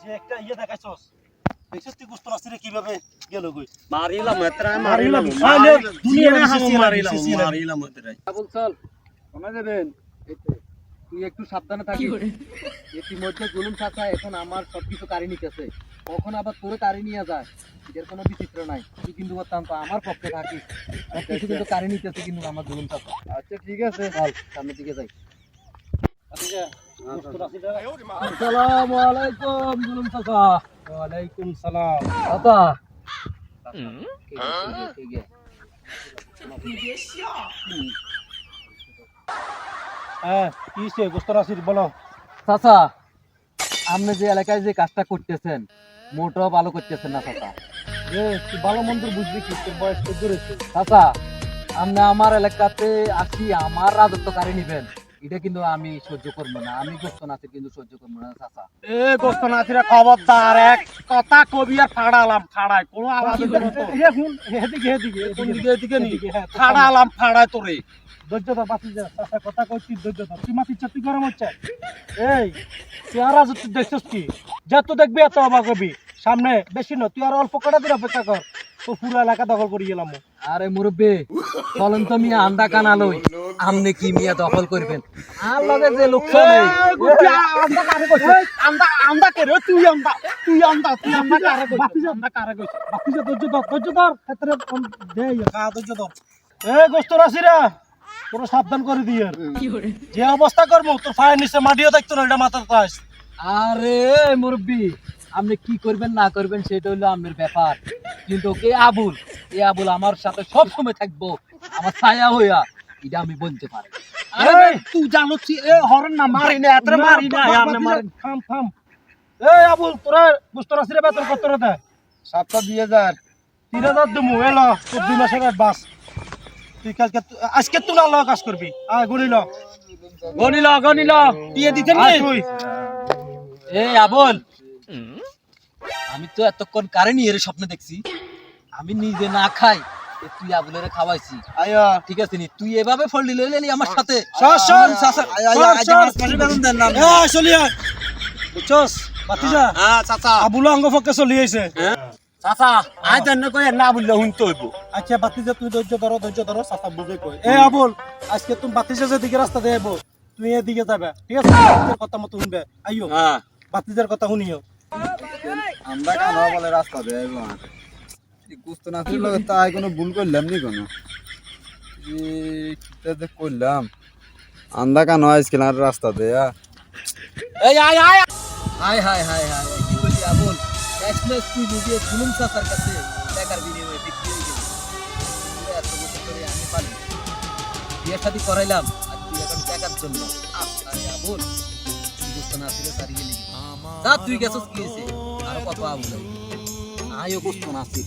যে একটা ইয়ে দেখাইছস দেখছস তুই গোস্ত নাসিরে কিভাবে গেল কই মারিলাম এতরা মারিলাম দুনিয়ারে হাসি মারিলাম এতরাই আবুল চল শোনা যাবেন তুই একটু সাবধানে থাকিস ইতিমধ্যে জুলুম চাচা এখন আমার সবকিছু কারি নিতেছে কখন আবার তোরে কারি নিয়ে যায় এর কোনো বিচিত্র নাই তুই কিন্তু বলতাম তো আমার পক্ষে থাকিস কিছু কিন্তু কারি নিতেছে কিন্তু আমার জুলুম চাচা আচ্ছা ঠিক আছে চল সামনের দিকে যাই আসসালামু আলাইকুম জুলুম চাচা ওয়ালাইকুম সালাম চাচা ঠিক আছে হ্যাঁ কি সে গোস্ত নাসির বলো চাচা আপনি যে এলাকায় যে কাজটা করতেছেন মোটেও ভালো করতেছেন না চাচা এ তুই ভালো মন্দ বুঝবি কি তোর বয়স তো দূরেছে চাচা আপনি আমার এলাকাতে আসি আমার রাজত্ব কারি নিবেন এটা কিন্তু আমি সহ্য করবো না আমি গোস্ত নাচে কিন্তু সহ্য করবো না চাচা এ গোস্ত নাসিরে খবরদার এক কথা কবি আর ফাড়ালাম ফাড়ায় কোনো আওয়াজ করো তো এদিকে এদিকে নি ফাড়ালাম ফাড়ায় তোরে ধৈর্য ধর বাঁচি যা চাচা কথা কইছি ধৈর্য ধর তুই মাতির চাতি গরম হচ্ছে এই তুই আর রাজত্ব দেখছিস কি যত দেখবি এত অবাক হবি সামনে বেশি না তুই আর অল্প কটা দিন অপেক্ষা কর তো পুরো এলাকা দখল করে গেলাম আরে মুরব্বী চলেন তো মিয়া আন্দা কানা লই আমনে কি মিয়া দখল করবেন আর লগে যে লোক চলে আন্দা করে তুই আন্দা কারে কইছ বাকি যে ধৈর্য ধর ক্ষেত্রে দে কা ধৈর্য ধর এ গোস্ত রাশিরা তোরা সাবধান করে দিয়ে যে অবস্থা করবো তোর ফায়ার নিচে মাটিও দেখতো না এটা মাথার তাস আরে মুরব্বী আপনি কি করবেন না করবেন সেটা হলো আপনার ব্যাপার কিন্তু কে আবুল এই আবুল আমার সাথে সব সময় থাকবো আমার ছায়া হইয়া এটা আমি বলতে পারি আরে তুই জানো এ হরন না মারি না এত মারি না আপনি মারেন থাম এই আবুল তোরা গোস্ত রাশিরা বেতন কত রে দেয় 7,000 3000 দিমু এলো তোর 2 মাসের বাস তুই কালকে আজকে তুই না কাজ করবি আয় গনিল দিয়ে দিতেন নি তুই এই আবুল আমি তো এতক্ষণ কারেন্ট এর স্বপ্ন দেখছি আমি নিজে না খাই তুই আবুলের খাওয়াইছি আয়া ঠিক আছে নি তুই এভাবে ফললি লইলি আমার সাথে শোন চলি আয় বুঝছস বাতিজা হ্যাঁ চাচা আবুল অঙ্গ ফকে চলি আইছে চাচা আই জান্ন কই না বললে হুনতে হইব আচ্ছা বাতিজা তুই ধৈর্য ধরো সাতা বুঝে কই এ আবুল আজকে তুমি বাতিজা যেদিকে রাস্তা দিয়ে আইবো তুমি এদিকে যাবে ঠিক আছে বাতিজার কথা মতো শুনবে আইও হ্যাঁ বাতিজার কথা শুনিও আমরা কেন বলে রাস্তা দেয় গুস্ত না ছিল তাই কোনো ভুল করলাম নি কোনো করলাম আন্দা কেন আইসছিল আর রাস্তা দেয়া এই আয় আয় হাই হাই হাই হাই কি বলি আবুল ক্যাশলেস তুই যদি জুলুম চাচার কাছে টাকার বিনিময়ে বিক্রি হয়ে গেল এত বছর ধরে আমি পারি বিয়ে শাদী করাইলাম আর তুই এখন টাকার জন্য আরে আবুল গুস্ত না ছিল সারিয়ে নিবি তা তুই গেছস কি হইছে আর কত আবুল আয়ও গুস্ত না ছিল